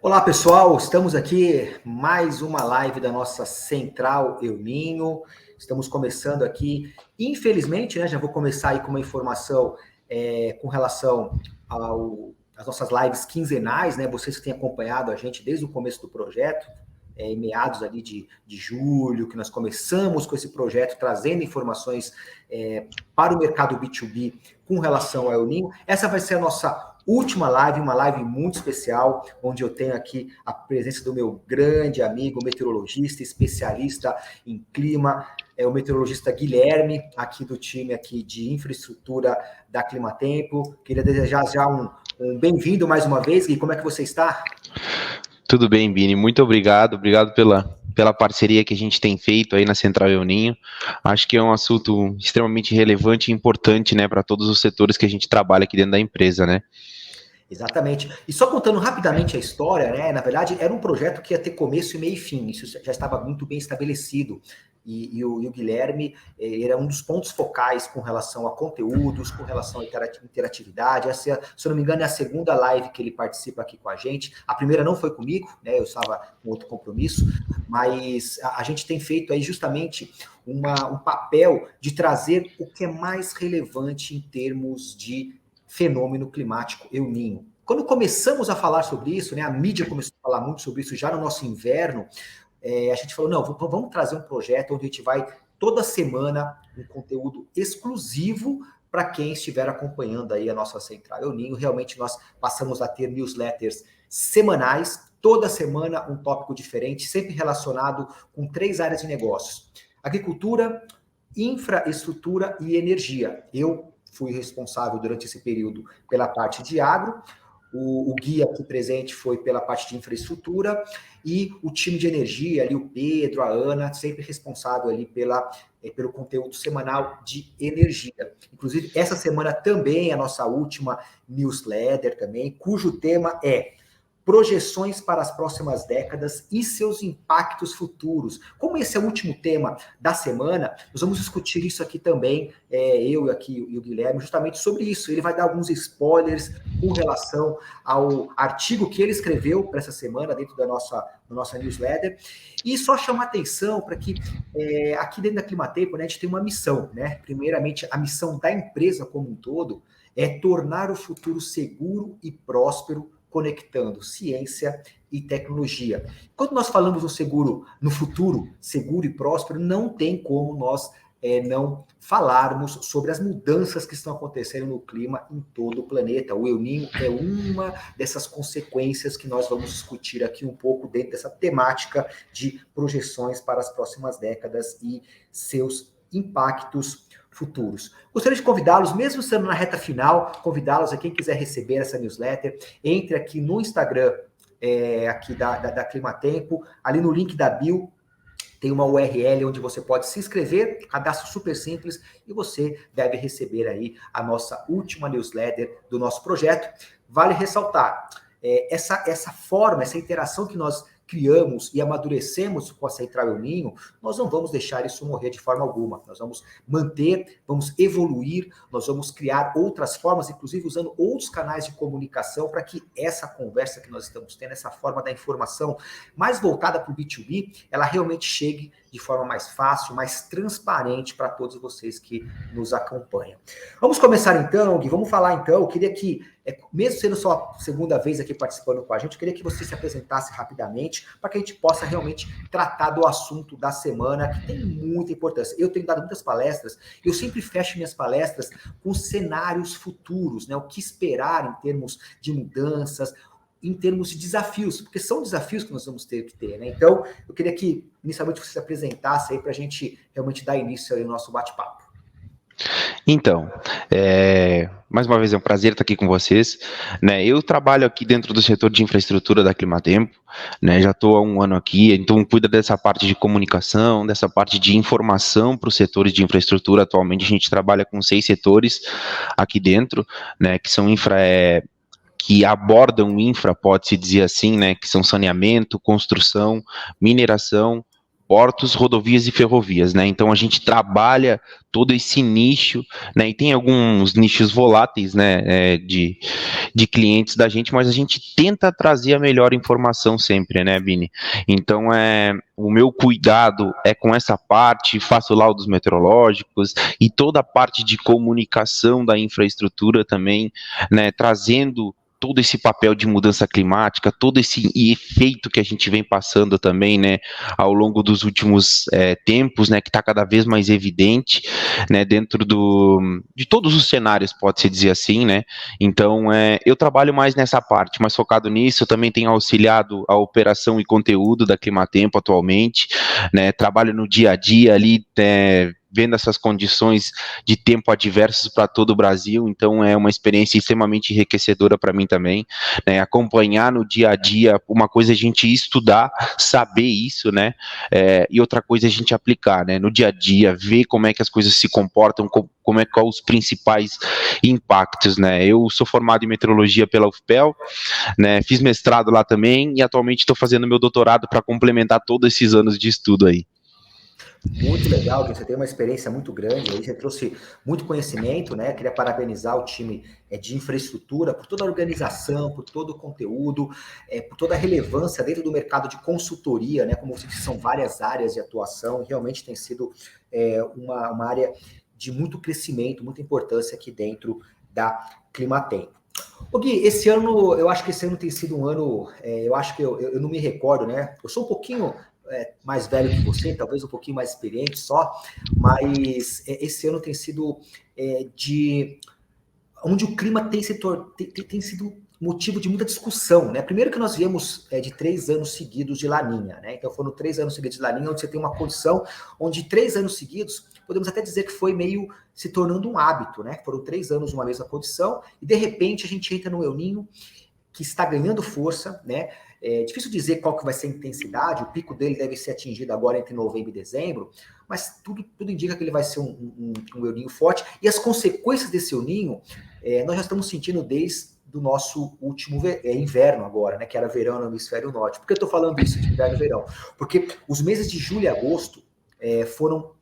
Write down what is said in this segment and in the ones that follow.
Olá pessoal, estamos aqui mais uma live da nossa Central El Ninho. Estamos começando aqui, infelizmente, né? Já vou começar aí com uma informação com relação às nossas lives quinzenais, né? Vocês que têm acompanhado a gente desde o começo do projeto, em meados ali de julho, que nós começamos com esse projeto, trazendo informações para o mercado B2B com relação ao El Ninho. Essa vai ser a nossa última live, uma live muito especial, onde eu tenho aqui a presença do meu grande amigo, meteorologista, especialista em clima, o meteorologista Guilherme, aqui do time aqui de infraestrutura da Climatempo. Queria desejar já um bem-vindo mais uma vez, Gui, como é que você está? Tudo bem, Bini, muito obrigado pela parceria que a gente tem feito aí na Central El Ninho. Acho que é um assunto extremamente relevante e importante, né, para todos os setores que a gente trabalha aqui dentro da empresa, né? Exatamente. E só contando rapidamente a história, né? Na verdade, era um projeto que ia ter começo, meio e fim. Isso já estava muito bem estabelecido. E o Guilherme era um dos pontos focais com relação a conteúdos, com relação à interatividade. Essa, se eu não me engano, é a segunda live que ele participa aqui com a gente. A primeira não foi comigo, né? Eu estava com outro compromisso, mas a gente tem feito aí justamente um papel de trazer o que é mais relevante em termos de fenômeno climático El Ninho. Quando começamos a falar sobre isso, né, a mídia começou a falar muito sobre isso já no nosso inverno, a gente falou, não, vamos trazer um projeto onde a gente vai toda semana um conteúdo exclusivo para quem estiver acompanhando aí a nossa Central El Ninho. Realmente nós passamos a ter newsletters semanais, toda semana um tópico diferente, sempre relacionado com 3 áreas de negócios: agricultura, infraestrutura e energia. Eu fui responsável durante esse período pela parte de agro, o guia aqui presente foi pela parte de infraestrutura, e o time de energia, ali o Pedro, a Ana, sempre responsável ali pelo conteúdo semanal de energia. Inclusive, essa semana também é a nossa última newsletter também, cujo tema é projeções para as próximas décadas e seus impactos futuros. Como esse é o último tema da semana, nós vamos discutir isso aqui também, eu aqui e o Guilherme, justamente sobre isso. Ele vai dar alguns spoilers com relação ao artigo que ele escreveu para essa semana, dentro da nossa newsletter. E só chamar atenção para que aqui dentro da Climatempo, né, a gente tem uma missão, né? Primeiramente, a missão da empresa como um todo é tornar o futuro seguro e próspero, conectando ciência e tecnologia. Quando nós falamos no futuro seguro e próspero, não tem como nós não falarmos sobre as mudanças que estão acontecendo no clima em todo o planeta. O El Ninho é uma dessas consequências que nós vamos discutir aqui um pouco dentro dessa temática de projeções para as próximas décadas e seus impactos futuros. Gostaria de convidá-los, mesmo estando na reta final, convidá-los a quem quiser receber essa newsletter, entre aqui no Instagram, aqui da Climatempo, ali no link da bio, tem uma URL onde você pode se inscrever, cadastro super simples, e você deve receber aí a nossa última newsletter do nosso projeto. Vale ressaltar, essa forma, essa interação que nós criamos e amadurecemos com a Central El Ninho, nós não vamos deixar isso morrer de forma alguma. Nós vamos manter, vamos evoluir, nós vamos criar outras formas, inclusive usando outros canais de comunicação para que essa conversa que nós estamos tendo, essa forma da informação mais voltada para o B2B, ela realmente chegue de forma mais fácil, mais transparente para todos vocês que nos acompanham. Vamos começar então, Gui, vamos falar então. Eu queria que, mesmo sendo só a segunda vez aqui participando com a gente, eu queria que você se apresentasse rapidamente para que a gente possa realmente tratar do assunto da semana, que tem muita importância. Eu tenho dado muitas palestras, eu sempre fecho minhas palestras com cenários futuros, né? O que esperar em termos de mudanças, em termos de desafios, porque são desafios que nós vamos ter que ter, né? Então, eu queria que, inicialmente, você se apresentasse aí para a gente realmente dar início ao nosso bate-papo. Então, mais uma vez é um prazer estar aqui com vocês, né? Eu trabalho aqui dentro do setor de infraestrutura da Climatempo, né? Já estou há um ano aqui, então cuido dessa parte de comunicação, dessa parte de informação para os setores de infraestrutura. Atualmente a gente trabalha com 6 setores aqui dentro, né? Que são que abordam infra, pode-se dizer assim, né? Que são saneamento, construção, mineração, portos, rodovias e ferrovias, né? Então a gente trabalha todo esse nicho, né? E tem alguns nichos voláteis, né? De clientes da gente, mas a gente tenta trazer a melhor informação sempre, né, Bini? Então o meu cuidado é com essa parte, faço laudos meteorológicos e toda a parte de comunicação da infraestrutura também, né? Trazendo todo esse papel de mudança climática, todo esse efeito que a gente vem passando também, né, ao longo dos últimos tempos, né, que está cada vez mais evidente, né, dentro de todos os cenários, pode-se dizer assim, né, então eu trabalho mais nessa parte, mais focado nisso, eu também tenho auxiliado a operação e conteúdo da Climatempo atualmente, né, trabalho no dia a dia ali, vendo essas condições de tempo adversas para todo o Brasil, então é uma experiência extremamente enriquecedora para mim também, né, acompanhar no dia a dia, uma coisa é a gente estudar, saber isso, né, e outra coisa é a gente aplicar, né, no dia a dia, ver como é que as coisas se comportam, como é que são os principais impactos, né, eu sou formado em meteorologia pela UFPEL, né, fiz mestrado lá também e atualmente estou fazendo meu doutorado para complementar todos esses anos de estudo aí. Muito legal, você tem uma experiência muito grande, aí você trouxe muito conhecimento, né? Queria parabenizar o time de infraestrutura por toda a organização, por todo o conteúdo, por toda a relevância dentro do mercado de consultoria, né? Como você disse, são várias áreas de atuação, e realmente tem sido uma área de muito crescimento, muita importância aqui dentro da Climatempo. Ô Gui, esse ano, eu acho que esse ano tem sido um ano, eu acho que eu não me recordo, né? Eu sou um pouquinho mais velho que você, talvez um pouquinho mais experiente só, mas esse ano tem sido onde o clima tem sido motivo de muita discussão, né? Primeiro que nós viemos de 3 anos seguidos de Laninha, né? Então foram 3 anos seguidos de Laninha, onde você tem uma condição onde 3 anos seguidos, podemos até dizer que foi meio se tornando um hábito, né? Foram 3 anos uma mesma condição, e de repente a gente entra no El Niño, que está ganhando força, né? É difícil dizer qual que vai ser a intensidade, o pico dele deve ser atingido agora entre novembro e dezembro, mas tudo indica que ele vai ser um El Niño forte, e as consequências desse El Niño, nós já estamos sentindo desde do nosso último inverno agora, né, que era verão no hemisfério norte. Por que eu estou falando isso de inverno e verão? Porque os meses de julho e agosto foram,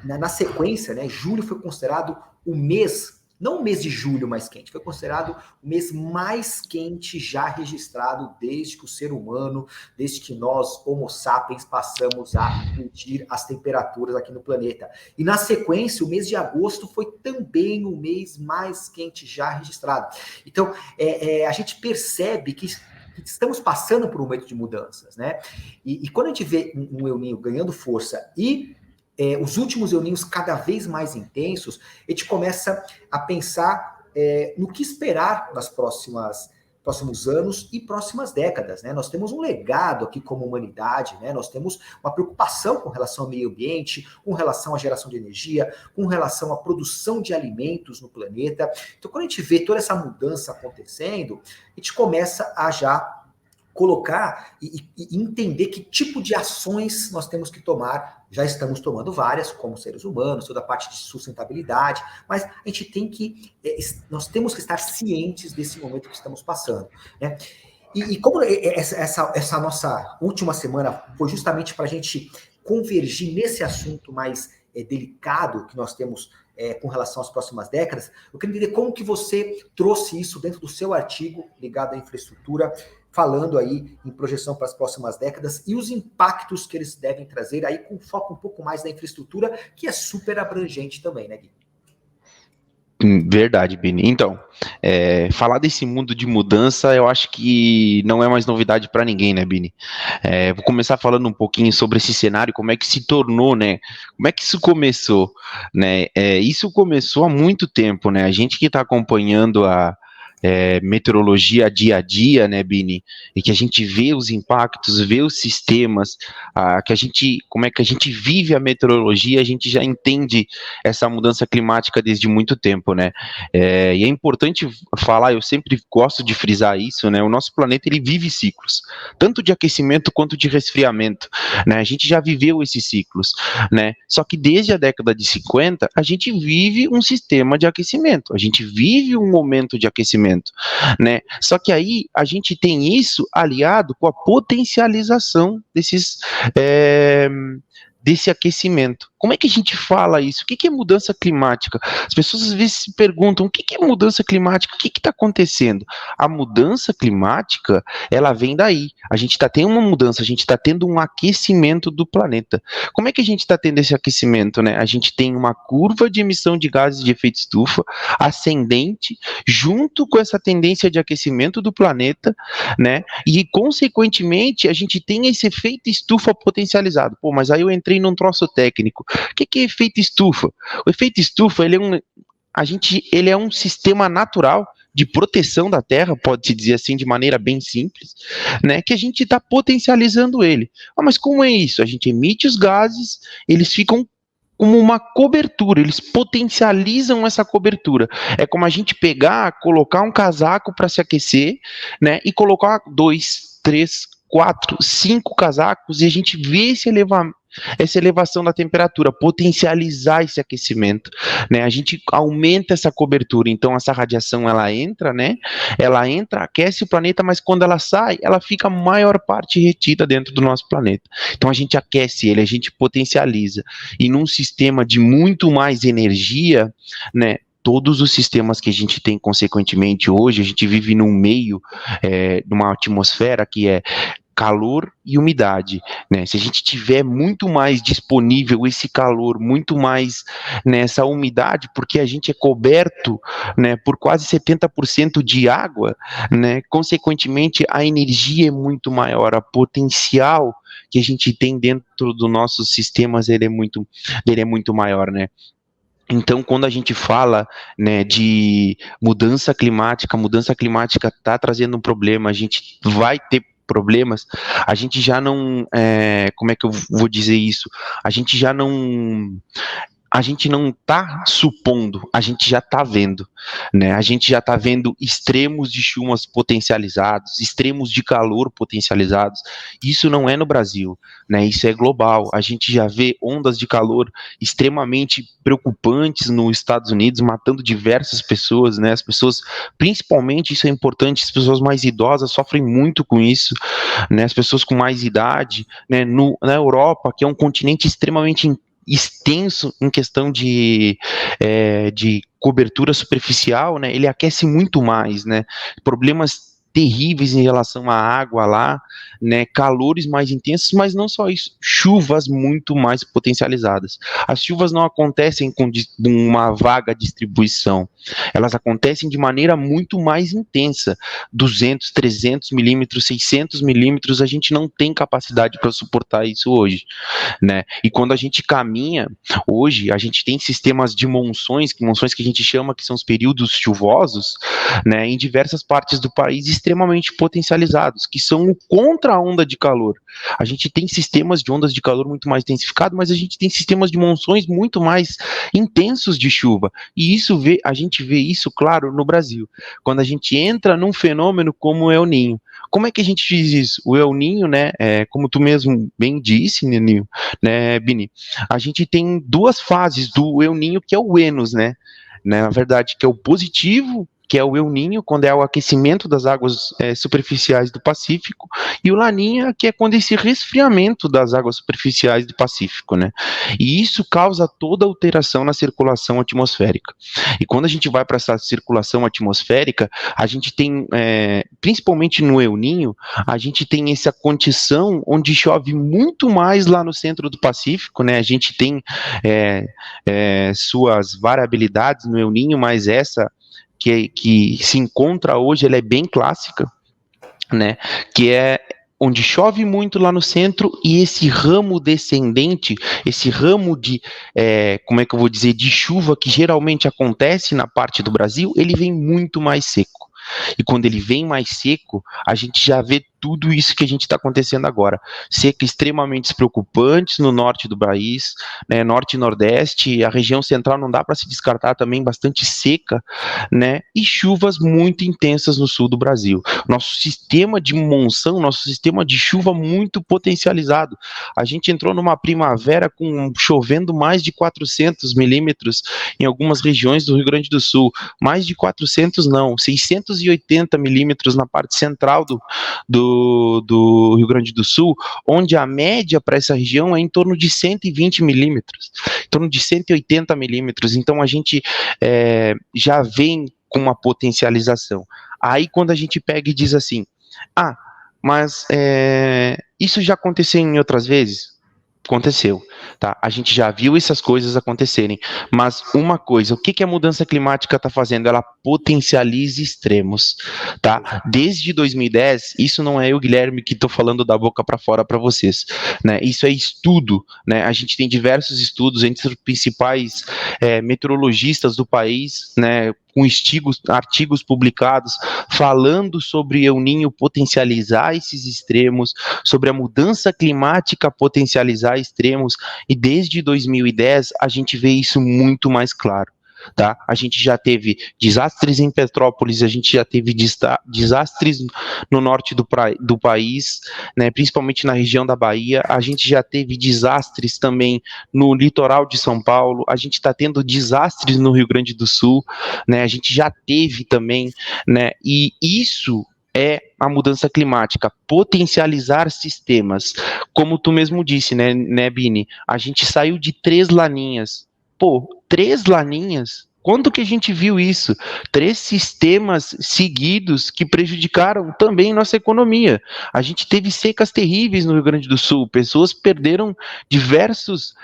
na sequência, né, julho foi considerado o mês, não o mês de julho mais quente, foi considerado o mês mais quente já registrado desde que o ser humano, desde que nós, Homo sapiens, passamos a medir as temperaturas aqui no planeta. E na sequência, o mês de agosto foi também o mês mais quente já registrado. Então, a gente percebe que estamos passando por um momento de mudanças, né? E quando a gente vê um El Niño ganhando força e os últimos El Niños cada vez mais intensos, a gente começa a pensar no que esperar nas próximos anos e próximas décadas, né? Nós temos um legado aqui como humanidade, né? Nós temos uma preocupação com relação ao meio ambiente, com relação à geração de energia, com relação à produção de alimentos no planeta. Então, quando a gente vê toda essa mudança acontecendo, a gente começa a já colocar e entender que tipo de ações nós temos que tomar. Já estamos tomando várias, como seres humanos, toda a parte de sustentabilidade, mas a gente tem nós temos que estar cientes desse momento que estamos passando, né? E como essa nossa última semana foi justamente para a gente convergir nesse assunto mais delicado que nós temos com relação às próximas décadas, eu queria entender como que você trouxe isso dentro do seu artigo ligado à infraestrutura, falando aí em projeção para as próximas décadas e os impactos que eles devem trazer aí com foco um pouco mais na infraestrutura, que é super abrangente também, né, Gui? Verdade, Bini. Então, falar desse mundo de mudança, eu acho que não é mais novidade para ninguém, né, Bini? Vou começar falando um pouquinho sobre esse cenário, como é que se tornou, né? Como é que isso começou, né? Isso começou há muito tempo, né? A gente que está acompanhando a meteorologia dia a dia, né, Bini? E que a gente vê os impactos, vê os sistemas, como é que a gente vive a meteorologia, a gente já entende essa mudança climática desde muito tempo, né? E é importante falar, eu sempre gosto de frisar isso, né? O nosso planeta, ele vive ciclos, tanto de aquecimento quanto de resfriamento, né? A gente já viveu esses ciclos, né? Só que desde a década de 50, a gente vive um sistema de aquecimento, a gente vive um momento de aquecimento. aquecimento, né? Só que aí a gente tem isso aliado com a potencialização desse aquecimento. Como é que a gente fala isso? O que é mudança climática? As pessoas às vezes se perguntam, o que é mudança climática? O que está acontecendo? A mudança climática, ela vem daí. A gente está tendo uma mudança, a gente está tendo um aquecimento do planeta. Como é que a gente está tendo esse aquecimento, né? A gente tem uma curva de emissão de gases de efeito estufa ascendente, junto com essa tendência de aquecimento do planeta, né? E, consequentemente, a gente tem esse efeito estufa potencializado. Pô, mas aí eu entrei num troço técnico. O que é efeito estufa? O efeito estufa, ele é um sistema natural de proteção da Terra, pode-se dizer assim, de maneira bem simples, né, que a gente está potencializando ele. Ah, mas como é isso? A gente emite os gases, eles ficam como uma cobertura, eles potencializam essa cobertura. É como a gente pegar, colocar um casaco para se aquecer, né, e colocar 2, 3, 4, 5 casacos e a gente vê essa elevação da temperatura, potencializar esse aquecimento, né? A gente aumenta essa cobertura, então essa radiação ela entra, né? Ela entra, aquece o planeta, mas quando ela sai, ela fica a maior parte retida dentro do nosso planeta. Então a gente aquece ele, a gente potencializa. E num sistema de muito mais energia, né? Todos os sistemas que a gente tem, consequentemente, hoje, a gente vive num meio, numa atmosfera que é calor e umidade, né? Se a gente tiver muito mais disponível esse calor, muito mais nessa umidade, porque a gente é coberto, né, por quase 70% de água, né? Consequentemente, a energia é muito maior, a potencial que a gente tem dentro dos nossos sistemas, ele é muito maior, né? Então, quando a gente fala, né, de mudança climática está trazendo um problema, a gente vai ter problemas, a gente já não, como é que eu vou dizer isso? A gente não está supondo, a gente já está vendo, né? A gente já está vendo extremos de chuvas potencializados, extremos de calor potencializados. Isso não é no Brasil, né? Isso é global. A gente já vê ondas de calor extremamente preocupantes nos Estados Unidos, matando diversas pessoas, né? As pessoas, principalmente, isso é importante, as pessoas mais idosas sofrem muito com isso, né? As pessoas com mais idade, né? Na Europa, que é um continente extremamente extenso em questão de cobertura superficial, né, ele aquece muito mais, né, problemas terríveis em relação à água lá, né, calores mais intensos, mas não só isso, chuvas muito mais potencializadas. As chuvas não acontecem com uma vaga distribuição, elas acontecem de maneira muito mais intensa, 200, 300 milímetros, 600 milímetros, a gente não tem capacidade para suportar isso hoje, né, e quando a gente caminha, hoje, a gente tem sistemas de monções que a gente chama que são os períodos chuvosos, né, em diversas partes do país extremamente potencializados, que são o contra a onda de calor. A gente tem sistemas de ondas de calor muito mais intensificados, mas a gente tem sistemas de monções muito mais intensos de chuva. E a gente vê isso, claro, no Brasil. Quando a gente entra num fenômeno como o El Niño. Como é que a gente diz isso? O El Niño, né, como tu mesmo bem disse, Ninho, né, Bini, a gente tem duas fases do El Niño, que é o Enos, né, na verdade, que é o positivo, que é o El Niño, quando é o aquecimento das águas superficiais do Pacífico, e o Laninha, que é quando esse resfriamento das águas superficiais do Pacífico, né? E isso causa toda alteração na circulação atmosférica. E quando a gente vai para essa circulação atmosférica, a gente tem, principalmente no El Niño, a gente tem essa condição onde chove muito mais lá no centro do Pacífico, né? A gente tem suas variabilidades no El Niño, mas essa que se encontra hoje, ela é bem clássica, né, que é onde chove muito lá no centro e esse ramo descendente, esse ramo de, como é que eu vou dizer, de chuva que geralmente acontece na parte do Brasil, ele vem muito mais seco. E quando ele vem mais seco, a gente já vê tudo isso que a gente está acontecendo agora. Seca extremamente preocupantes no norte do país, né, norte e nordeste, a região central não dá para se descartar também, bastante seca, né, e chuvas muito intensas no sul do Brasil. Nosso sistema de monção, nosso sistema de chuva muito potencializado. A gente entrou numa primavera com chovendo mais de 400 milímetros em algumas regiões do Rio Grande do Sul, mais de 400 não, 680 milímetros na parte central do Rio Grande do Sul, onde a média para essa região é em torno de 120 milímetros, em torno de 180 milímetros, então a gente já vem com uma potencialização. Aí quando a gente pega e diz assim, mas isso já aconteceu em outras vezes? Aconteceu, tá? A gente já viu essas coisas acontecerem, mas uma coisa, o que a mudança climática está fazendo? Ela potencializa extremos, tá? Desde 2010, isso não é eu, Guilherme, que estou falando da boca para fora para vocês, né? Isso é estudo, né? A gente tem diversos estudos entre os principais meteorologistas do país, né? Com artigos publicados falando sobre El Niño potencializar esses extremos, sobre a mudança climática potencializar extremos, e desde 2010 a gente vê isso muito mais claro. Tá? A gente já teve desastres em Petrópolis, a gente já teve desastres no norte do país, né, principalmente na região da Bahia, a gente já teve desastres também no litoral de São Paulo, a gente está tendo desastres no Rio Grande do Sul, né, a gente já teve também, né, e isso é a mudança climática, potencializar sistemas, como tu mesmo disse, né, Bini? A gente saiu de 3 laninhas. Pô, 3 laninhas? Quando que a gente viu isso? 3 sistemas seguidos que prejudicaram também nossa economia. A gente teve secas terríveis no Rio Grande do Sul, pessoas perderam diversos.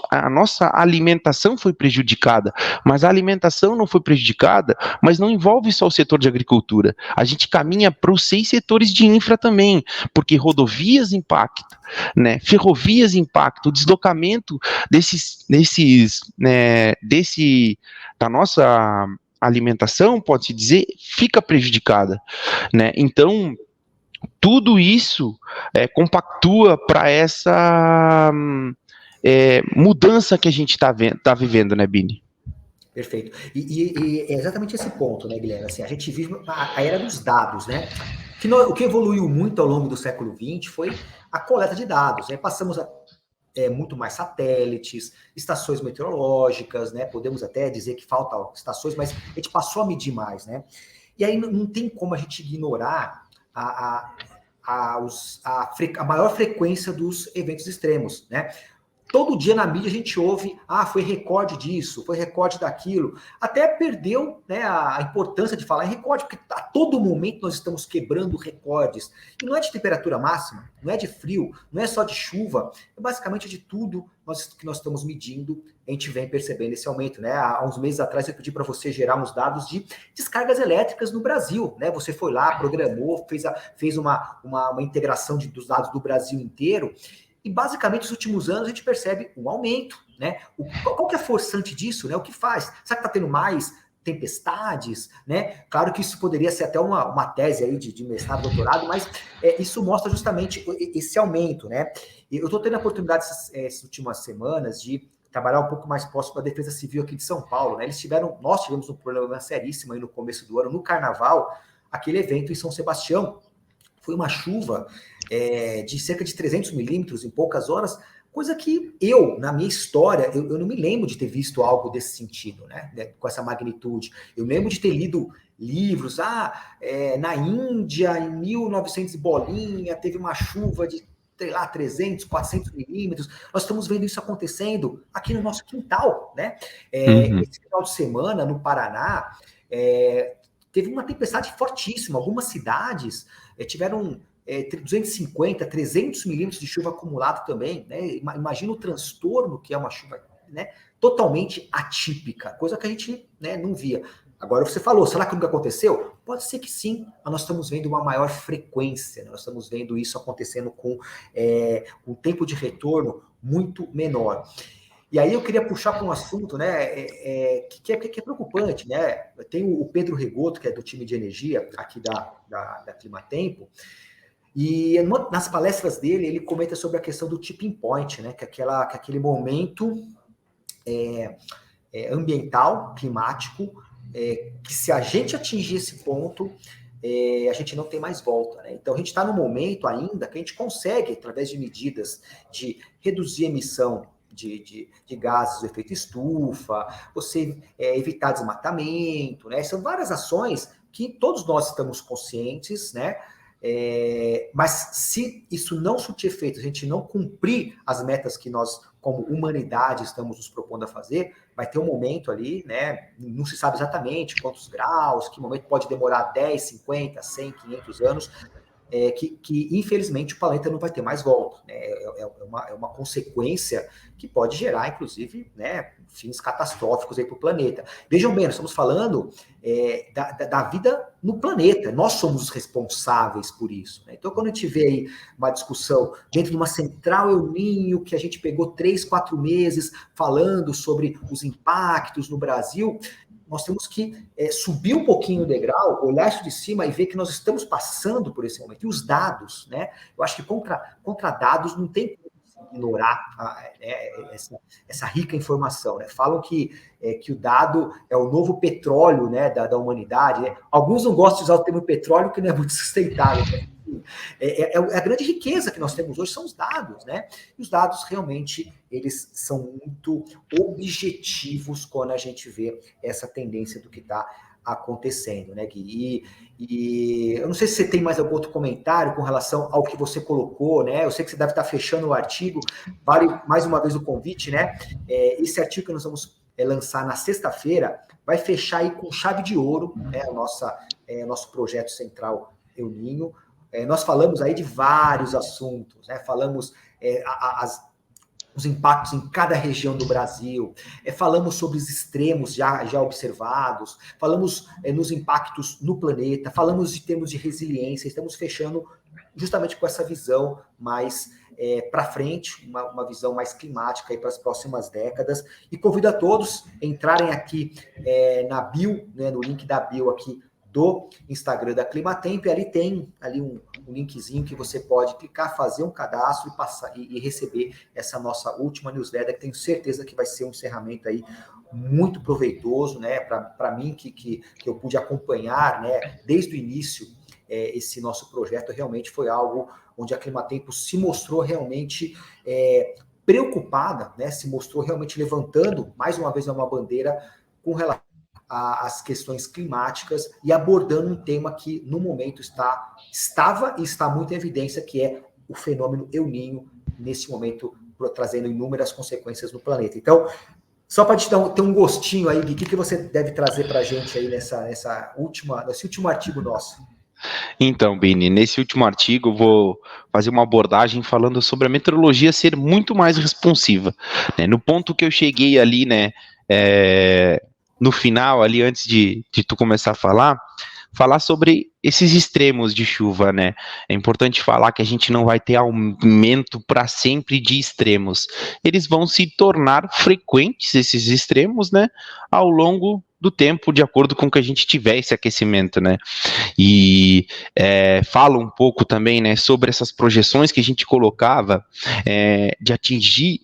A nossa alimentação foi prejudicada, mas a alimentação não foi prejudicada, mas não envolve só o setor de agricultura. A gente caminha para os 6 setores de infra também, porque rodovias impactam, né? Ferrovias impactam, o deslocamento da nossa alimentação, pode-se dizer, fica prejudicada, né? Então, tudo isso compactua para essa mudança que a gente tá vivendo, né, Bini? Perfeito. E é exatamente esse ponto, né, Guilherme? Assim, a gente vive a era dos dados, né? O que evoluiu muito ao longo do século XX foi a coleta de dados. Né? Passamos a muito mais satélites, estações meteorológicas, né? Podemos até dizer que faltam estações, mas a gente passou a medir mais, né? E aí não tem como a gente ignorar a maior frequência dos eventos extremos, né? Todo dia na mídia a gente ouve, foi recorde disso, foi recorde daquilo. Até perdeu, né, a importância de falar em recorde, porque a todo momento nós estamos quebrando recordes. E não é de temperatura máxima, não é de frio, não é só de chuva, é basicamente de tudo que nós estamos medindo, a gente vem percebendo esse aumento. Né? Há uns meses atrás eu pedi para você gerar uns dados de descargas elétricas no Brasil. Né? Você foi lá, programou, fez uma integração dos dados do Brasil inteiro. E, basicamente, nos últimos anos, a gente percebe um aumento, né? Qual que é a forçante disso, né? O que faz? Será que está tendo mais tempestades, né? Claro que isso poderia ser até uma tese aí de mestrado, doutorado, mas isso mostra justamente esse aumento, né? Eu estou tendo a oportunidade essas últimas semanas de trabalhar um pouco mais próximo da Defesa Civil aqui de São Paulo, né? Nós tivemos um problema seríssimo aí no começo do ano, no Carnaval, aquele evento em São Sebastião. Foi uma chuva de cerca de 300 milímetros em poucas horas, coisa que na minha história, eu não me lembro de ter visto algo desse sentido, né? Com essa magnitude. Eu lembro de ter lido livros, na Índia, em 1900 e bolinha, teve uma chuva de, sei lá, 300, 400 milímetros. Nós estamos vendo isso acontecendo aqui no nosso quintal, né? Esse final de semana, no Paraná, teve uma tempestade fortíssima. Algumas cidades tiveram 250, 300 milímetros de chuva acumulado também. Né? Imagina o transtorno que é uma chuva, né, totalmente atípica, coisa que a gente, né, não via. Agora você falou, será que nunca aconteceu? Pode ser que sim, mas nós estamos vendo uma maior frequência, né? Nós estamos vendo isso acontecendo com um tempo de retorno muito menor. E aí eu queria puxar para um assunto, né, que é preocupante, né? Tem o Pedro Regoto, que é do time de energia aqui da Climatempo, e nas palestras dele, ele comenta sobre a questão do tipping point, né? Que é aquele momento ambiental, climático, que se a gente atingir esse ponto, a gente não tem mais volta, né? Então a gente está no momento ainda que a gente consegue, através de medidas de reduzir a emissão de gases do efeito estufa, você evitar desmatamento, né? São várias ações que todos nós estamos conscientes, né? Mas se isso não surtir efeito, a gente não cumprir as metas que nós, como humanidade, estamos nos propondo a fazer, vai ter um momento ali, né? Não se sabe exatamente quantos graus, que momento pode demorar 10, 50, 100, 500 anos, que infelizmente o planeta não vai ter mais volta, né? É uma consequência que pode gerar, inclusive, né, fins catastróficos aí para o planeta. Vejam bem, nós estamos falando da vida no planeta, nós somos os responsáveis por isso, né? Então, quando a gente vê aí uma discussão dentro de uma central El Niño, que a gente pegou 3, 4 meses falando sobre os impactos no Brasil, nós temos que subir um pouquinho o degrau, olhar isso de cima e ver que nós estamos passando por esse momento. E os dados, né? Eu acho que contra dados não tem como ignorar essa rica informação, né? Falam que o dado é o novo petróleo, né, da humanidade, né? Alguns não gostam de usar o termo petróleo, que não é muito sustentável, né? A grande riqueza que nós temos hoje são os dados, né? E os dados realmente eles são muito objetivos quando a gente vê essa tendência do que está acontecendo, né, Gui? E eu não sei se você tem mais algum outro comentário com relação ao que você colocou, né? Eu sei que você deve estar fechando o artigo, vale mais uma vez o convite, né? Esse artigo que nós vamos lançar na sexta-feira vai fechar aí com chave de ouro, né? O nosso projeto central El Niño. Nós falamos aí de vários assuntos, né? Falamos os impactos em cada região do Brasil, falamos sobre os extremos já observados, falamos nos impactos no planeta, falamos de termos de resiliência, estamos fechando justamente com essa visão mais para frente, uma visão mais climática para as próximas décadas, e convido a todos a entrarem aqui na bio, né, no link da bio aqui do Instagram da Climatempo, e ali tem um linkzinho que você pode clicar, fazer um cadastro e passar e receber essa nossa última newsletter, que tenho certeza que vai ser um encerramento aí muito proveitoso, né, para mim, que eu pude acompanhar, né, desde o início. Esse nosso projeto realmente foi algo onde a Climatempo se mostrou realmente preocupada, né, se mostrou realmente levantando, mais uma vez, uma bandeira com relação às questões climáticas e abordando um tema que, no momento, estava e está muito em evidência, que é o fenômeno El Niño, nesse momento, trazendo inúmeras consequências no planeta. Então, só para te ter um gostinho aí, Gui, o que você deve trazer para a gente aí nesse último artigo nosso? Então, Bini, nesse último artigo eu vou fazer uma abordagem falando sobre a meteorologia ser muito mais responsiva, né? No ponto que eu cheguei ali, né, no final, ali antes de tu começar a falar sobre esses extremos de chuva, né? É importante falar que a gente não vai ter aumento para sempre de extremos. Eles vão se tornar frequentes, esses extremos, né, ao longo do tempo, de acordo com que a gente tiver esse aquecimento, né? E fala um pouco também, né, sobre essas projeções que a gente colocava de atingir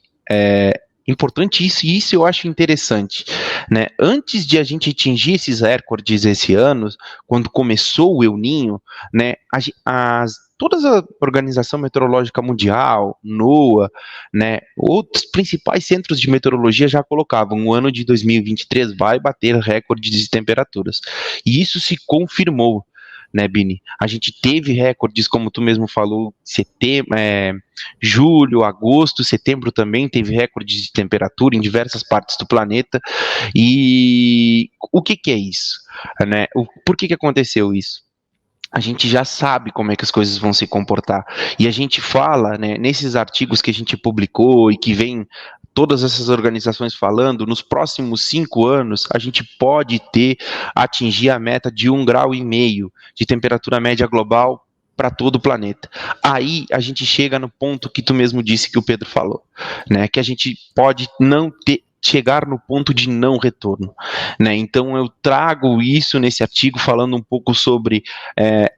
importante isso eu acho interessante, né? Antes de a gente atingir esses recordes esse ano, quando começou o El Niño, né, toda a Organização Meteorológica Mundial, NOAA, né, outros principais centros de meteorologia já colocavam o ano de 2023 vai bater recordes de temperaturas. E isso se confirmou, né, Bini? A gente teve recordes, como tu mesmo falou, julho, agosto, setembro também teve recordes de temperatura em diversas partes do planeta. E o que é isso? Né? Por que aconteceu isso? A gente já sabe como é que as coisas vão se comportar. E a gente fala, né, nesses artigos que a gente publicou e que vem todas essas organizações falando, nos próximos 5 anos, a gente pode atingir a meta de 1,5 graus de temperatura média global para todo o planeta. Aí a gente chega no ponto que tu mesmo disse que o Pedro falou, né? Que a gente pode não chegar no ponto de não retorno, né? Então eu trago isso nesse artigo falando um pouco sobre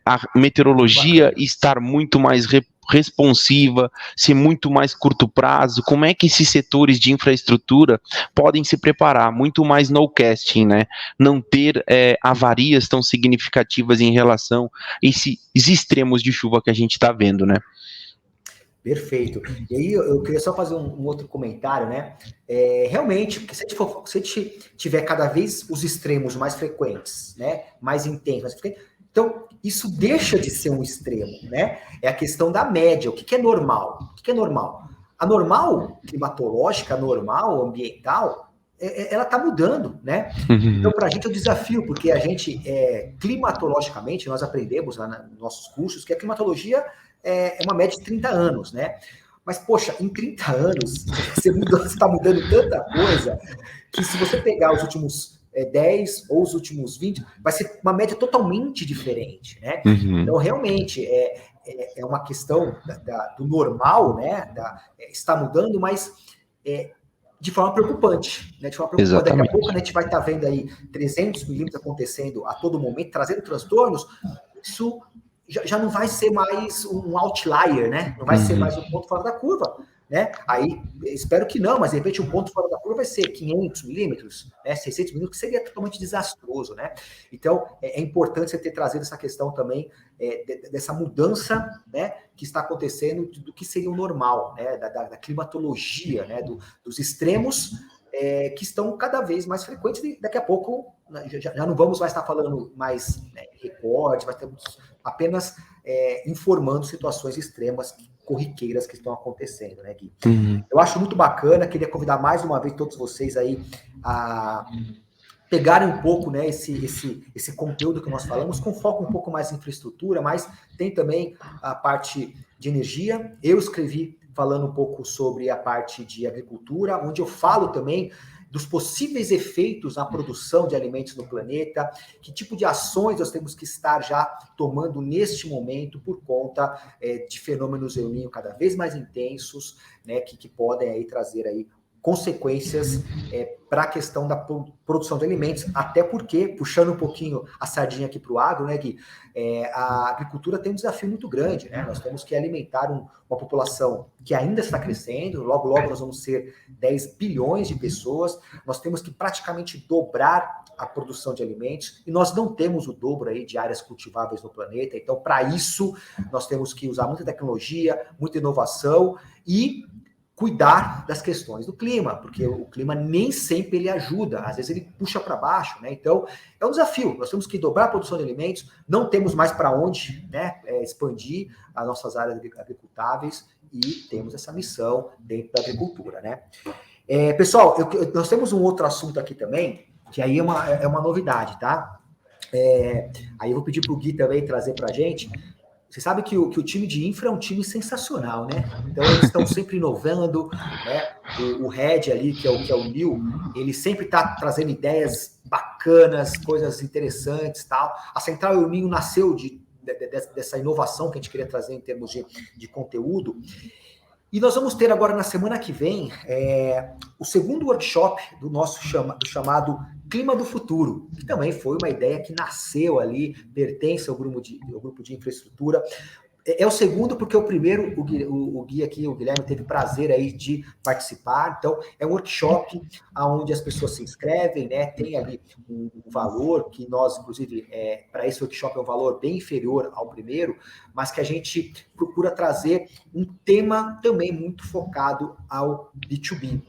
a meteorologia estar muito mais responsiva, ser muito mais curto prazo, como é que esses setores de infraestrutura podem se preparar, muito mais no casting, né? Não ter avarias tão significativas em relação a esses extremos de chuva que a gente está vendo, né? Perfeito. E aí eu queria só fazer um outro comentário, né? Realmente, porque se a gente tiver cada vez os extremos mais frequentes, né? Mais intensos, mais frequentes, então isso deixa de ser um extremo, né? É a questão da média. O que é normal? O que é normal? A normal climatológica, a normal ambiental, ela está mudando, né? Então, para a gente é um desafio, porque a gente, climatologicamente, nós aprendemos lá nos nossos cursos que a climatologia é uma média de 30 anos, né? Mas, poxa, em 30 anos, você está mudando tanta coisa que se você pegar os últimos 10 ou os últimos 20, vai ser uma média totalmente diferente, né? Então, realmente, é uma questão do normal, né? Está mudando, mas de forma preocupante, né? De forma preocupante. Exatamente. Daqui a pouco a gente vai estar vendo aí 300 milímetros acontecendo a todo momento, trazendo transtornos. Isso já não vai ser mais um outlier, né? Não vai ser mais um ponto fora da curva, né? Aí, espero que não, mas de repente um ponto fora da curva vai ser 500 milímetros, né? 600 milímetros, que seria totalmente desastroso, né? Então, é importante você ter trazido essa questão também dessa mudança, né? Que está acontecendo do que seria o normal, né? Da climatologia, né? Dos extremos que estão cada vez mais frequentes e daqui a pouco já não vamos mais estar falando mais recordes, vai ter apenas informando situações extremas, corriqueiras que estão acontecendo, né, Gui? Eu acho muito bacana, queria convidar mais uma vez todos vocês aí a pegarem um pouco, né, esse conteúdo que nós falamos, com foco um pouco mais em infraestrutura, mas tem também a parte de energia. Eu escrevi falando um pouco sobre a parte de agricultura, onde eu falo também dos possíveis efeitos na produção de alimentos no planeta, que tipo de ações nós temos que estar já tomando neste momento por conta de fenômenos El Niño cada vez mais intensos, né, que podem aí trazer aí consequências para a questão da produção de alimentos, até porque, puxando um pouquinho a sardinha aqui para o agro, né, Gui, a agricultura tem um desafio muito grande, né? Nós temos que alimentar uma população que ainda está crescendo, logo, logo nós vamos ser 10 bilhões de pessoas, nós temos que praticamente dobrar a produção de alimentos, e nós não temos o dobro aí de áreas cultiváveis no planeta, então, para isso, nós temos que usar muita tecnologia, muita inovação e cuidar das questões do clima, porque o clima nem sempre ele ajuda, às vezes ele puxa para baixo, né? Então, é um desafio, nós temos que dobrar a produção de alimentos, não temos mais para onde, né, expandir as nossas áreas agricultáveis e temos essa missão dentro da agricultura, né? Pessoal, nós temos um outro assunto aqui também, que aí é uma novidade, tá? Aí eu vou pedir para o Gui também trazer para a gente. Você sabe que o time de infra é um time sensacional, né? Então, eles estão sempre inovando, né? O head ali, que é o Neil, ele sempre está trazendo ideias bacanas, coisas interessantes e tal. A Central El Niño nasceu dessa inovação que a gente queria trazer em termos de conteúdo. E nós vamos ter agora, na semana que vem, o segundo workshop do do chamado Clima do Futuro, que também foi uma ideia que nasceu ali, pertence ao grupo de infraestrutura. É o segundo, porque o primeiro, o Gui aqui, o Guilherme, teve prazer aí de participar. Então, é um workshop onde as pessoas se inscrevem, né? Tem ali um valor que nós, inclusive, para esse workshop é um valor bem inferior ao primeiro, mas que a gente procura trazer um tema também muito focado ao B2B.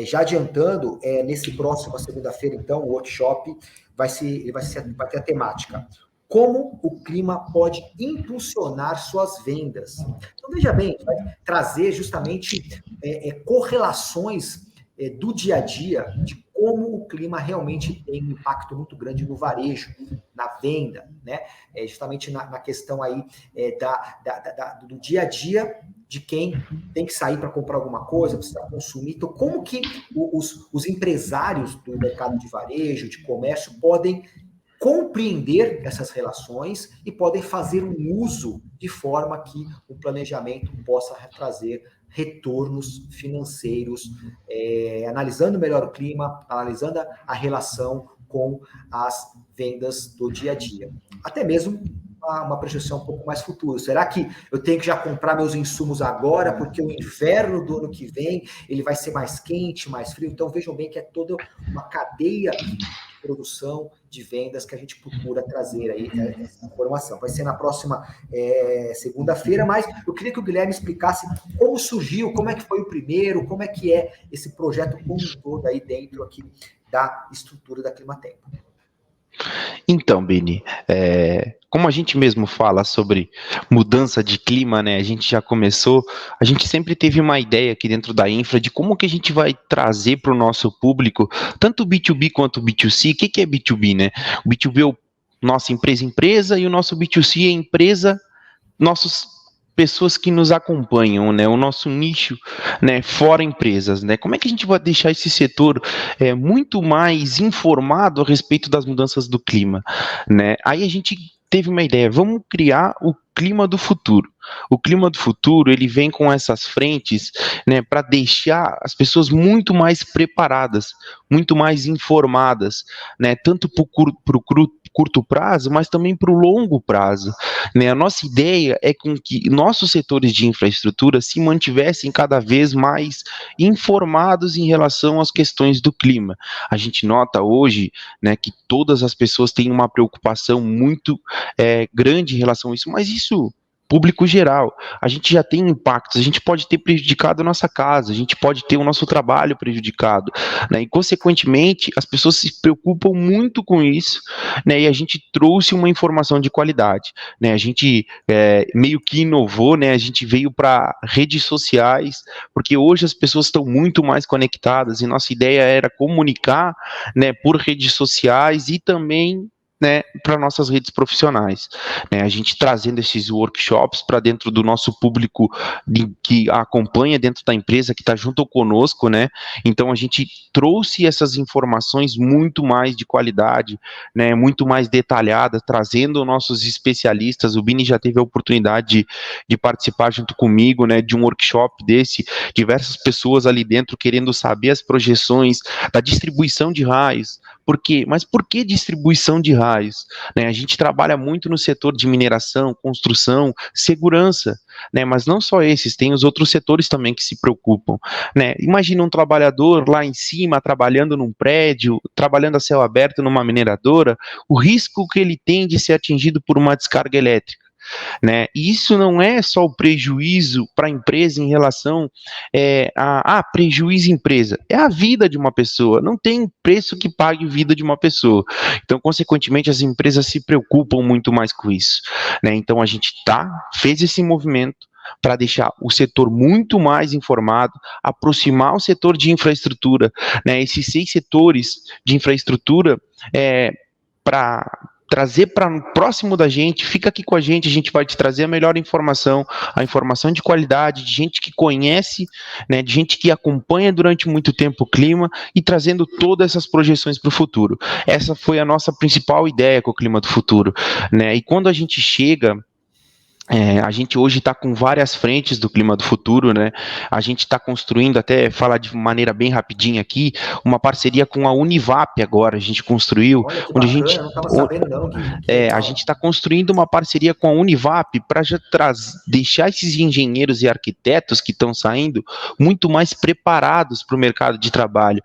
Já adiantando, nesse próximo segunda-feira, então, o workshop vai ter a temática: como o clima pode impulsionar suas vendas. Então, veja bem, vai trazer justamente correlações do dia a dia, de como o clima realmente tem um impacto muito grande no varejo, na venda, né? Justamente na questão aí do dia a dia de quem tem que sair para comprar alguma coisa, precisa consumir. Então, como que os empresários do mercado de varejo, de comércio, podem compreender essas relações e podem fazer um uso de forma que o planejamento possa trazer retornos financeiros, analisando melhor o clima, analisando a relação com as vendas do dia a dia. Até mesmo uma projeção um pouco mais futuro. Será que eu tenho que já comprar meus insumos agora, porque o inverno do ano que vem ele vai ser mais quente, mais frio? Então vejam bem que é toda uma cadeia de produção, de vendas que a gente procura trazer aí essa informação. Vai ser na próxima segunda-feira, mas eu queria que o Guilherme explicasse como surgiu, como é que foi o primeiro, como é que é esse projeto como um todo aí dentro aqui da estrutura da Climatempo. Então, Beni, como a gente mesmo fala sobre mudança de clima, né? A gente já começou, a gente sempre teve uma ideia aqui dentro da Infra de como que a gente vai trazer para o nosso público, tanto o B2B quanto o B2C. O que é B2B, né? O B2B é o nossa empresa, e o nosso B2C é empresa, nossos pessoas que nos acompanham, né, o nosso nicho, né, fora empresas, né, como é que a gente vai deixar esse setor muito mais informado a respeito das mudanças do clima, né? Aí a gente teve uma ideia, vamos criar o clima do futuro. O clima do futuro, ele vem com essas frentes, né, para deixar as pessoas muito mais preparadas, muito mais informadas, né, tanto para o curto prazo, mas também para o longo prazo, né? A nossa ideia é com que nossos setores de infraestrutura se mantivessem cada vez mais informados em relação às questões do clima. A gente nota hoje, né, que todas as pessoas têm uma preocupação muito grande em relação a isso, mas isso público geral, a gente já tem impactos, a gente pode ter prejudicado a nossa casa, a gente pode ter o nosso trabalho prejudicado, né, e consequentemente as pessoas se preocupam muito com isso, né, e a gente trouxe uma informação de qualidade, né, a gente meio que inovou, né, a gente veio para redes sociais, porque hoje as pessoas estão muito mais conectadas e nossa ideia era comunicar, né, por redes sociais e também, né, para nossas redes profissionais, né, a gente trazendo esses workshops para dentro do nosso público que acompanha dentro da empresa, que está junto conosco, né, então a gente trouxe essas informações muito mais de qualidade, né, muito mais detalhadas, trazendo nossos especialistas. O Bini já teve a oportunidade de participar junto comigo, né, de um workshop desse, diversas pessoas ali dentro querendo saber as projeções da distribuição de raios. Por quê? Mas por que distribuição de raios? Né, a gente trabalha muito no setor de mineração, construção, segurança, né, mas não só esses, tem os outros setores também que se preocupam, né? Imagina um trabalhador lá em cima, trabalhando num prédio, trabalhando a céu aberto numa mineradora, o risco que ele tem de ser atingido por uma descarga elétrica, né? E isso não é só o prejuízo para a empresa em relação a prejuízo empresa, é a vida de uma pessoa, não tem preço que pague vida de uma pessoa. Então, consequentemente, as empresas se preocupam muito mais com isso, né? Então, a gente fez esse movimento para deixar o setor muito mais informado, aproximar o setor de infraestrutura, né? Esses 6 setores de infraestrutura para trazer para próximo da gente, fica aqui com a gente vai te trazer a melhor informação, a informação de qualidade, de gente que conhece, né, de gente que acompanha durante muito tempo o clima e trazendo todas essas projeções para o futuro. Essa foi a nossa principal ideia com o Clima do Futuro, né, e quando a gente chega... a gente hoje está com várias frentes do Clima do Futuro, né? A gente está construindo, até falar de maneira bem rapidinha aqui, uma parceria com a Univap agora, a gente construiu. Olha que bacana, eu não estava sabendo não. A gente está construindo uma parceria com a Univap para já deixar esses engenheiros e arquitetos que estão saindo muito mais preparados para o mercado de trabalho,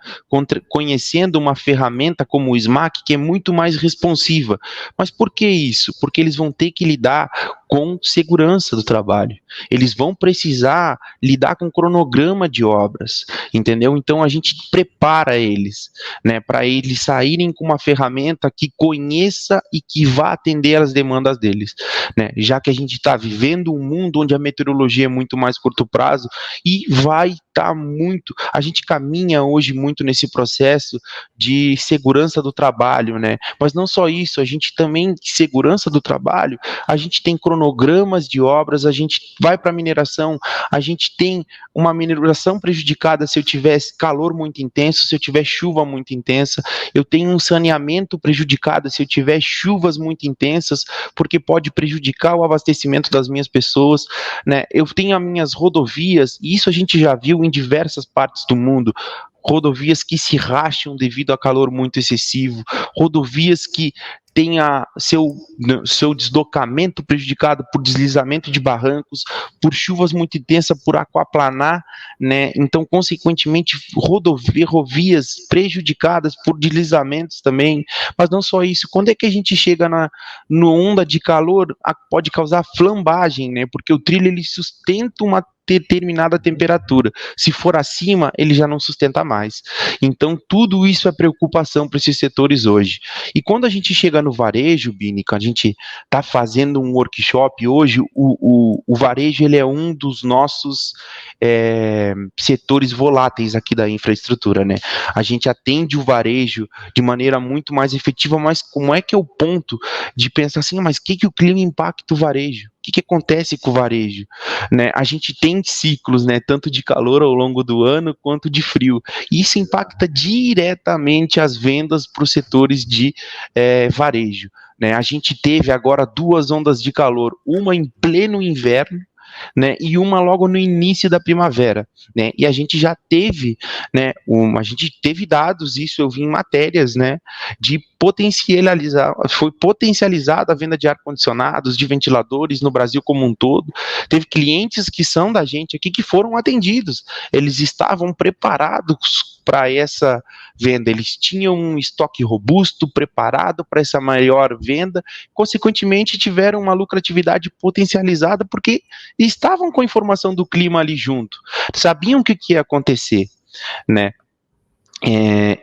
conhecendo uma ferramenta como o SMAC, que é muito mais responsiva. Mas por que isso? Porque eles vão ter que lidar com segurança do trabalho. Eles vão precisar lidar com cronograma de obras, entendeu? Então a gente prepara eles, né, para eles saírem com uma ferramenta que conheça e que vá atender às demandas deles, né? Já que a gente está vivendo um mundo onde a meteorologia é muito mais curto prazo e vai a gente caminha hoje muito nesse processo de segurança do trabalho, né? Mas não só isso, a gente também, segurança do trabalho, a gente tem cronogramas de obras, a gente vai para a mineração, a gente tem uma mineração prejudicada se eu tiver calor muito intenso, se eu tiver chuva muito intensa, eu tenho um saneamento prejudicado se eu tiver chuvas muito intensas, porque pode prejudicar o abastecimento das minhas pessoas, né? Eu tenho as minhas rodovias, e isso a gente já viu em diversas partes do mundo, rodovias que se racham devido a calor muito excessivo, rodovias que têm seu deslocamento prejudicado por deslizamento de barrancos, por chuvas muito intensas, por aquaplanar, né? Então, consequentemente, rodovias prejudicadas por deslizamentos também. Mas não só isso, quando é que a gente chega no onda de calor, pode causar flambagem, né? Porque o trilho ele sustenta uma determinada temperatura. Se for acima, ele já não sustenta mais. Então, tudo isso é preocupação para esses setores hoje. E quando a gente chega no varejo, Bini, que a gente está fazendo um workshop hoje, o varejo ele é um dos nossos setores voláteis aqui da infraestrutura, né? A gente atende o varejo de maneira muito mais efetiva, mas como é que é o ponto de pensar assim, mas o que o clima impacta o varejo? O que acontece com o varejo? Né? A gente tem ciclos, né, tanto de calor ao longo do ano quanto de frio. E isso impacta diretamente as vendas para os setores de varejo. Né? A gente teve agora 2 ondas de calor, uma em pleno inverno, né, e uma logo no início da primavera, né, e a gente já teve, né, a gente teve dados, isso eu vi em matérias, né, de foi potencializada a venda de ar-condicionados, de ventiladores no Brasil como um todo. Teve clientes que são da gente aqui que foram atendidos, eles estavam preparados para essa venda, eles tinham um estoque robusto, preparado para essa maior venda, consequentemente tiveram uma lucratividade potencializada porque estavam com a informação do clima ali junto, sabiam o que ia acontecer, né?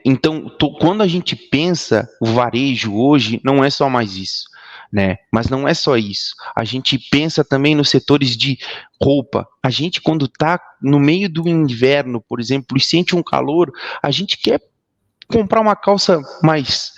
Então, quando a gente pensa o varejo hoje, não é só mais isso, né? Mas não é só isso. A gente pensa também nos setores de roupa. A gente, quando está no meio do inverno, por exemplo, e sente um calor, a gente quer comprar uma calça mais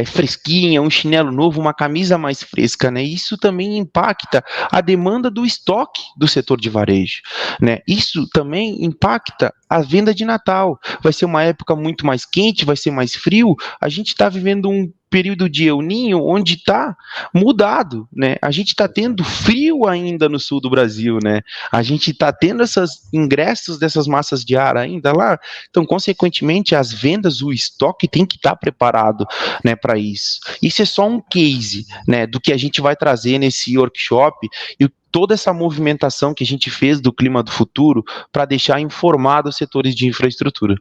fresquinha, um chinelo novo, uma camisa mais fresca, né? Isso também impacta a demanda do estoque do setor de varejo, né? Isso também impacta a venda de Natal. Vai ser uma época muito mais quente, vai ser mais frio. A gente está vivendo um período de El Niño onde está mudado, né? A gente está tendo frio ainda no sul do Brasil, né? A gente está tendo esses ingressos dessas massas de ar ainda lá. Então, consequentemente, as vendas, o estoque tem que estar preparado, né, para isso. Isso é só um case, né, do que a gente vai trazer nesse workshop e toda essa movimentação que a gente fez do clima do futuro para deixar informado os setores de infraestrutura.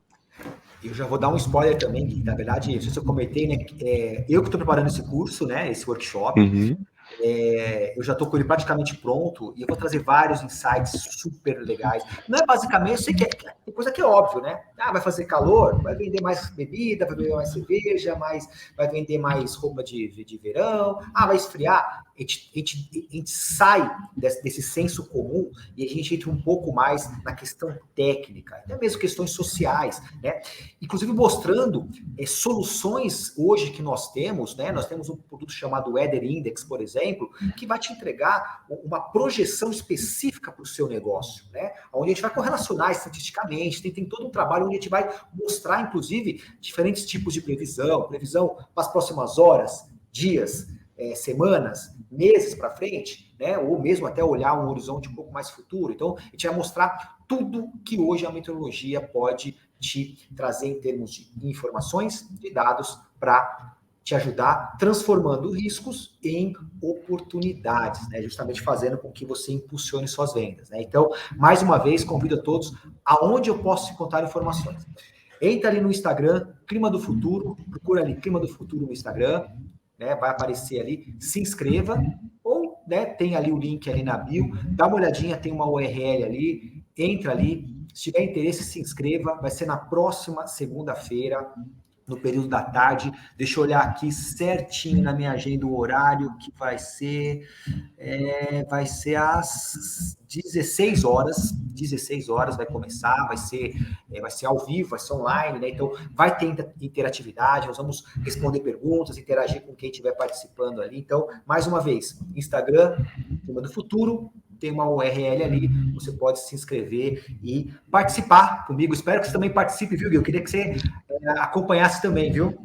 Eu já vou dar um spoiler também, que na verdade, isso eu comentei, né? Eu que estou preparando esse curso, né? Esse workshop. Uhum. Eu já estou com ele praticamente pronto e eu vou trazer vários insights super legais. Não é basicamente, eu sei que tem coisa que é óbvio, né? Vai fazer calor, vai vender mais bebida, vai vender mais cerveja, vai vender mais roupa de verão, vai esfriar. A gente sai desse senso comum e a gente entra um pouco mais na questão técnica, até mesmo questões sociais, né? Inclusive mostrando soluções hoje que nós temos, né? Nós temos um produto chamado Weather Index, por exemplo, que vai te entregar uma projeção específica para o seu negócio, né? Onde a gente vai correlacionar estatisticamente, tem todo um trabalho onde a gente vai mostrar, inclusive, diferentes tipos de previsão para as próximas horas, dias, semanas, meses para frente, né? Ou mesmo até olhar um horizonte um pouco mais futuro. Então, a gente vai mostrar tudo que hoje a meteorologia pode te trazer em termos de informações, de dados, para te ajudar transformando riscos em oportunidades, né? Justamente fazendo com que você impulsione suas vendas, né? Então, mais uma vez, convido a todos aonde eu posso encontrar informações. Entra ali no Instagram, Clima do Futuro, procura ali Clima do Futuro no Instagram, né? Vai aparecer ali, se inscreva, ou, né, tem ali o link ali na bio, dá uma olhadinha, tem uma URL ali, entra ali, se tiver interesse, se inscreva, vai ser na próxima segunda-feira, no período da tarde. Deixa eu olhar aqui certinho na minha agenda o horário que vai ser. Vai ser às 16 horas. 16 horas vai começar, vai ser ao vivo, vai ser online, né? Então vai ter interatividade, nós vamos responder perguntas, interagir com quem estiver participando ali. Então, mais uma vez, Instagram, Clima do Futuro, tem uma URL ali, você pode se inscrever e participar comigo. Espero que você também participe, viu, Gui? Eu queria que você acompanhasse também, viu?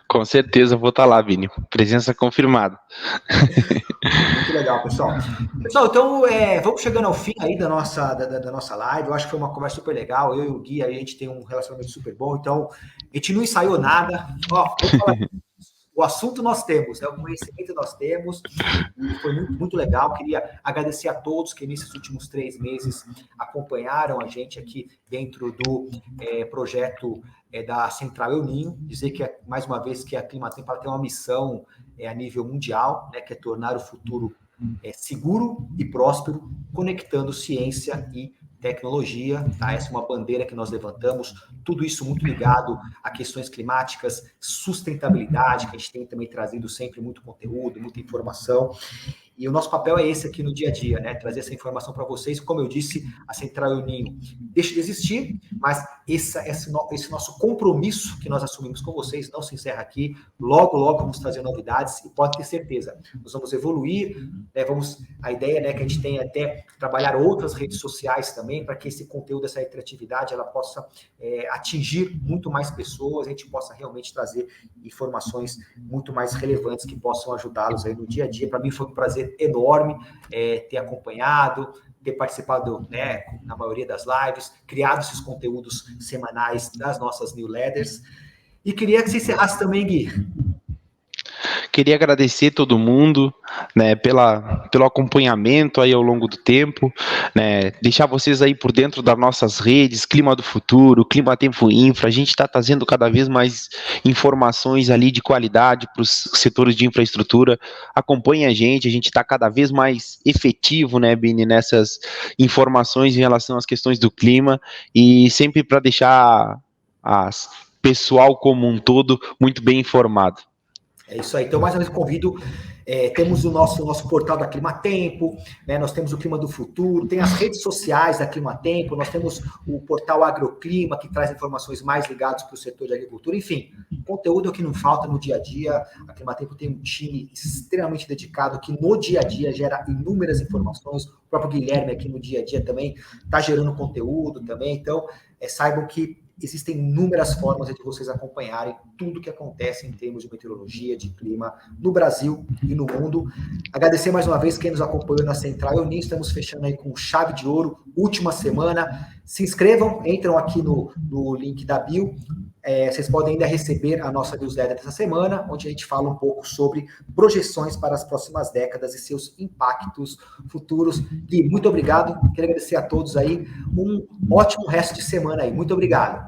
Com certeza eu vou estar lá, Vini. Presença confirmada. Muito legal, pessoal. Pessoal, então vamos chegando ao fim aí da nossa live. Eu acho que foi uma conversa super legal. Eu e o Gui, a gente tem um relacionamento super bom, então a gente não ensaiou nada. Ó, vou falar o assunto nós temos, o conhecimento nós temos, e foi muito, muito legal. Queria agradecer a todos que nesses últimos 3 meses acompanharam a gente aqui dentro do projeto da Central El Ninho. Dizer que, mais uma vez, que a Climatempo tem uma missão a nível mundial, né, que é tornar o futuro seguro e próspero, conectando ciência e tecnologia, tá? Essa é uma bandeira que nós levantamos, tudo isso muito ligado a questões climáticas, sustentabilidade, que a gente tem também trazido sempre muito conteúdo, muita informação. E o nosso papel é esse aqui no dia a dia, né? Trazer essa informação para vocês. Como eu disse, a Central El Ninho deixa de existir, mas esse nosso compromisso que nós assumimos com vocês não se encerra aqui. Logo, logo vamos trazer novidades e pode ter certeza, nós vamos evoluir, né? A ideia, né, que a gente tem até trabalhar outras redes sociais também para que esse conteúdo, essa interatividade, ela possa atingir muito mais pessoas, a gente possa realmente trazer informações muito mais relevantes que possam ajudá-los aí no dia a dia. Para mim foi um prazer enorme ter acompanhado, ter participado, né, na maioria das lives, criado esses conteúdos semanais das nossas newsletters. E queria que você encerrasse também, Gui. Queria agradecer todo mundo, né, pelo acompanhamento aí ao longo do tempo, né, deixar vocês aí por dentro das nossas redes, Clima do Futuro, Climatempo Infra. A gente está trazendo cada vez mais informações ali de qualidade para os setores de infraestrutura. Acompanhe a gente está cada vez mais efetivo, né, Bini, nessas informações em relação às questões do clima, e sempre para deixar a pessoal como um todo muito bem informado. É isso aí. Então, mais uma vez, convido. Temos o nosso portal da Climatempo, né? Nós temos o Clima do Futuro, tem as redes sociais da Climatempo, nós temos o portal Agroclima, que traz informações mais ligadas para o setor de agricultura. Enfim, conteúdo é o que não falta no dia a dia. A Climatempo tem um time extremamente dedicado que no dia a dia gera inúmeras informações. O próprio Guilherme aqui no dia a dia também está gerando conteúdo também. Então, saibam que existem inúmeras formas de vocês acompanharem tudo que acontece em termos de meteorologia, de clima, no Brasil e no mundo. Agradecer mais uma vez quem nos acompanhou na Central El Ninho. Estamos fechando aí com chave de ouro, última semana. Se inscrevam, entram aqui no link da bio. Vocês podem ainda receber a nossa newsletter dessa semana, onde a gente fala um pouco sobre projeções para as próximas décadas e seus impactos futuros. Gui, muito obrigado. Quero agradecer a todos aí. Um ótimo resto de semana aí. Muito obrigado.